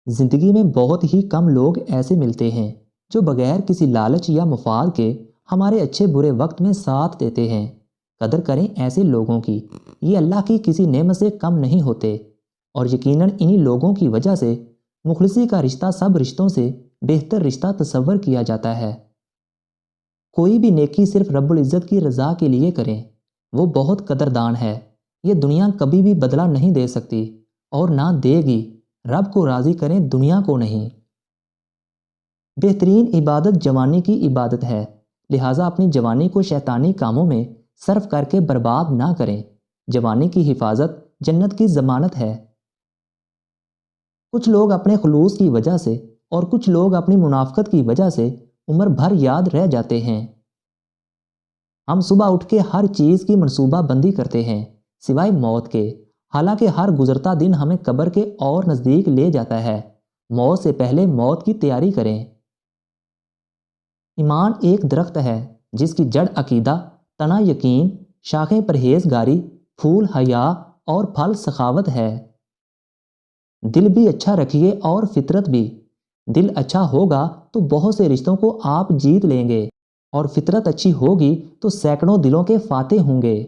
زندگی میں بہت ہی کم لوگ ایسے ملتے ہیں جو بغیر کسی لالچ یا مفاد کے ہمارے اچھے برے وقت میں ساتھ دیتے ہیں۔ قدر کریں ایسے لوگوں کی، یہ اللہ کی کسی نعمت سے کم نہیں ہوتے، اور یقیناً انہی لوگوں کی وجہ سے مخلصی کا رشتہ سب رشتوں سے بہتر رشتہ تصور کیا جاتا ہے۔ کوئی بھی نیکی صرف رب العزت کی رضا کے لیے کریں، وہ بہت قدردان ہے۔ یہ دنیا کبھی بھی بدلہ نہیں دے سکتی اور نہ دے گی۔ رب کو راضی کریں، دنیا کو نہیں۔ بہترین عبادت جوانی کی عبادت ہے، لہٰذا اپنی جوانی کو شیطانی کاموں میں صرف کر کے برباد نہ کریں۔ جوانی کی حفاظت جنت کی ضمانت ہے۔ کچھ لوگ اپنے خلوص کی وجہ سے اور کچھ لوگ اپنی منافقت کی وجہ سے عمر بھر یاد رہ جاتے ہیں۔ ہم صبح اٹھ کے ہر چیز کی منصوبہ بندی کرتے ہیں سوائے موت کے، حالانکہ ہر گزرتا دن ہمیں قبر کے اور نزدیک لے جاتا ہے۔ موت سے پہلے موت کی تیاری کریں۔ ایمان ایک درخت ہے جس کی جڑ عقیدہ، تنا یقین، شاخیں پرہیزگاری، پھول حیا اور پھل سخاوت ہے۔ دل بھی اچھا رکھیے اور فطرت بھی۔ دل اچھا ہوگا تو بہت سے رشتوں کو آپ جیت لیں گے، اور فطرت اچھی ہوگی تو سینکڑوں دلوں کے فاتح ہوں گے۔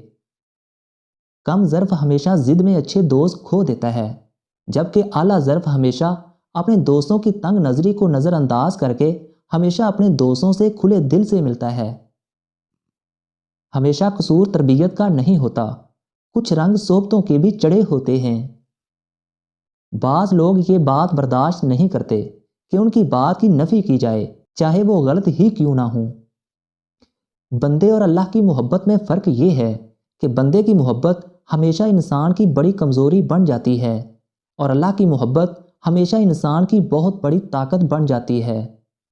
کم ظرف ہمیشہ ضد میں اچھے دوست کھو دیتا ہے، جبکہ اعلیٰ ظرف ہمیشہ اپنے دوستوں کی تنگ نظری کو نظر انداز کر کے ہمیشہ اپنے دوستوں سے کھلے دل سے ملتا ہے۔ ہمیشہ قصور تربیت کا نہیں ہوتا، کچھ رنگ صحبتوں کے بھی چڑھے ہوتے ہیں۔ بعض لوگ یہ بات برداشت نہیں کرتے کہ ان کی بات کی نفی کی جائے، چاہے وہ غلط ہی کیوں نہ ہوں۔ بندے اور اللہ کی محبت میں فرق یہ ہے کہ بندے کی محبت ہمیشہ انسان کی بڑی کمزوری بن جاتی ہے، اور اللہ کی محبت ہمیشہ انسان کی بہت بڑی طاقت بن جاتی ہے۔